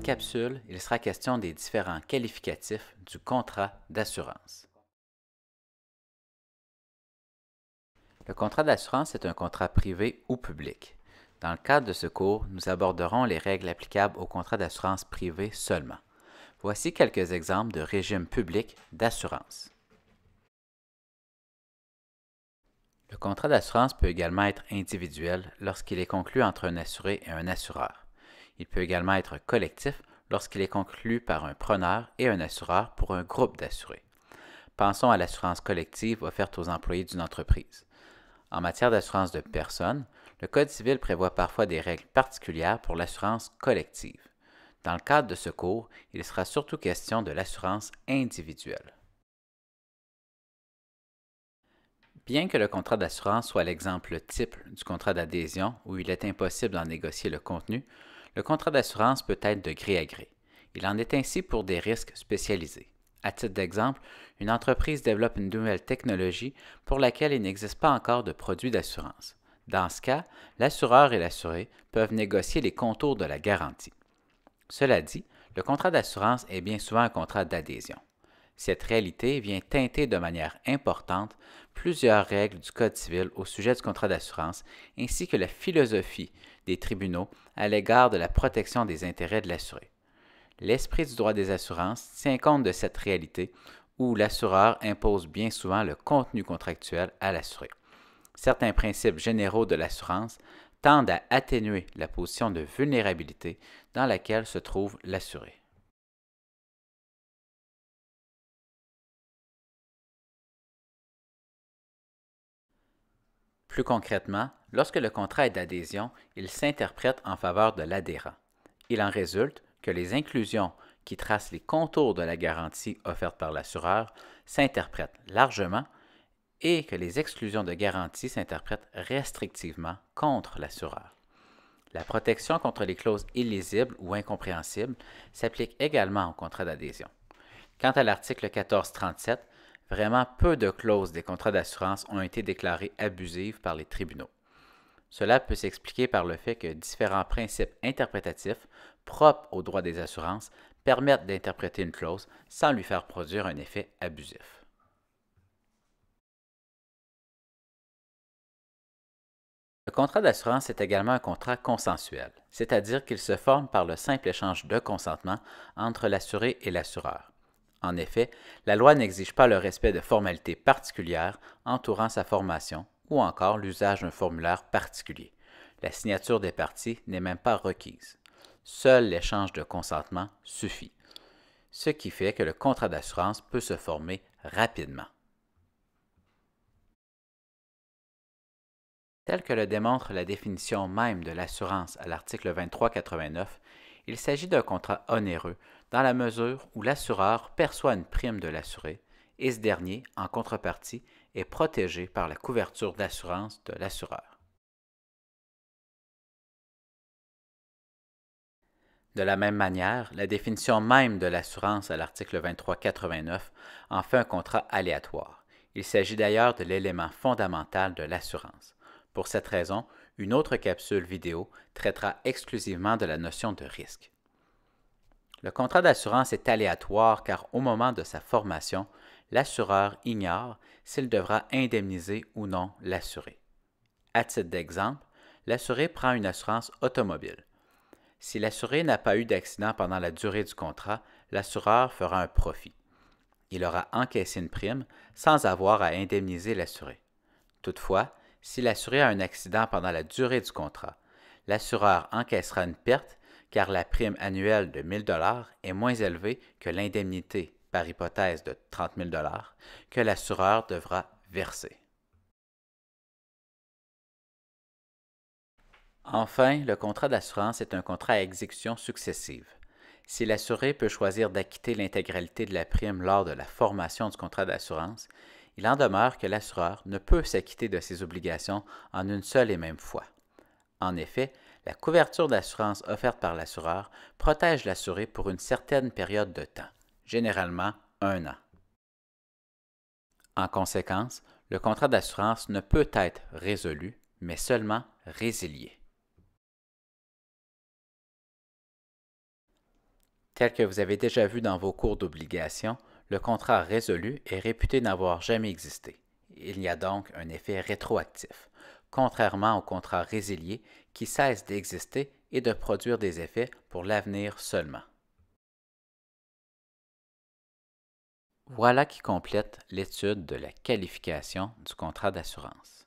capsule, il sera question des différents qualificatifs du contrat d'assurance. Le contrat d'assurance est un contrat privé ou public. Dans le cadre de ce cours, nous aborderons les règles applicables au contrat d'assurance privé seulement. Voici quelques exemples de régimes publics d'assurance. Le contrat d'assurance peut également être individuel lorsqu'il est conclu entre un assuré et un assureur. Il peut également être collectif lorsqu'il est conclu par un preneur et un assureur pour un groupe d'assurés. Pensons à l'assurance collective offerte aux employés d'une entreprise. En matière d'assurance de personnes, le Code civil prévoit parfois des règles particulières pour l'assurance collective. Dans le cadre de ce cours, il sera surtout question de l'assurance individuelle. Bien que le contrat d'assurance soit l'exemple type du contrat d'adhésion où il est impossible d'en négocier le contenu, le contrat d'assurance peut être de gré à gré. Il en est ainsi pour des risques spécialisés. À titre d'exemple, une entreprise développe une nouvelle technologie pour laquelle il n'existe pas encore de produit d'assurance. Dans ce cas, l'assureur et l'assuré peuvent négocier les contours de la garantie. Cela dit, le contrat d'assurance est bien souvent un contrat d'adhésion. Cette réalité vient teinter de manière importante plusieurs règles du Code civil au sujet du contrat d'assurance ainsi que la philosophie des tribunaux à l'égard de la protection des intérêts de l'assuré. L'esprit du droit des assurances tient compte de cette réalité où l'assureur impose bien souvent le contenu contractuel à l'assuré. Certains principes généraux de l'assurance tendent à atténuer la position de vulnérabilité dans laquelle se trouve l'assuré. Plus concrètement, lorsque le contrat est d'adhésion, il s'interprète en faveur de l'adhérent. Il en résulte que les inclusions qui tracent les contours de la garantie offerte par l'assureur s'interprètent largement et que les exclusions de garantie s'interprètent restrictivement contre l'assureur. La protection contre les clauses illisibles ou incompréhensibles s'applique également au contrat d'adhésion. Quant à l'article 1437, vraiment peu de clauses des contrats d'assurance ont été déclarées abusives par les tribunaux. Cela peut s'expliquer par le fait que différents principes interprétatifs propres au droit des assurances permettent d'interpréter une clause sans lui faire produire un effet abusif. Le contrat d'assurance est également un contrat consensuel, c'est-à-dire qu'il se forme par le simple échange de consentement entre l'assuré et l'assureur. En effet, la loi n'exige pas le respect de formalités particulières entourant sa formation ou encore l'usage d'un formulaire particulier. La signature des parties n'est même pas requise. Seul l'échange de consentement suffit, ce qui fait que le contrat d'assurance peut se former rapidement. Tel que le démontre la définition même de l'assurance à l'article 2389, il s'agit d'un contrat onéreux dans la mesure où l'assureur perçoit une prime de l'assuré et ce dernier, en contrepartie, est protégé par la couverture d'assurance de l'assureur. De la même manière, la définition même de l'assurance à l'article 2389 en fait un contrat aléatoire. Il s'agit d'ailleurs de l'élément fondamental de l'assurance. Pour cette raison, une autre capsule vidéo traitera exclusivement de la notion de risque. Le contrat d'assurance est aléatoire car au moment de sa formation, l'assureur ignore s'il devra indemniser ou non l'assuré. À titre d'exemple, l'assuré prend une assurance automobile. Si l'assuré n'a pas eu d'accident pendant la durée du contrat, l'assureur fera un profit. Il aura encaissé une prime sans avoir à indemniser l'assuré. Toutefois, si l'assuré a un accident pendant la durée du contrat, l'assureur encaissera une perte car la prime annuelle de 1 000 $ est moins élevée que l'indemnité, par hypothèse de 30 000 $ que l'assureur devra verser. Enfin, le contrat d'assurance est un contrat à exécution successive. Si l'assuré peut choisir d'acquitter l'intégralité de la prime lors de la formation du contrat d'assurance, il en demeure que l'assureur ne peut s'acquitter de ses obligations en une seule et même fois. En effet, la couverture d'assurance offerte par l'assureur protège l'assuré pour une certaine période de temps, généralement 1 an. En conséquence, le contrat d'assurance ne peut être résolu, mais seulement résilié. Tel que vous avez déjà vu dans vos cours d'obligation, le contrat résolu est réputé n'avoir jamais existé. Il y a donc un effet rétroactif, contrairement au contrat résilié qui cesse d'exister et de produire des effets pour l'avenir seulement. Voilà qui complète l'étude de la qualification du contrat d'assurance.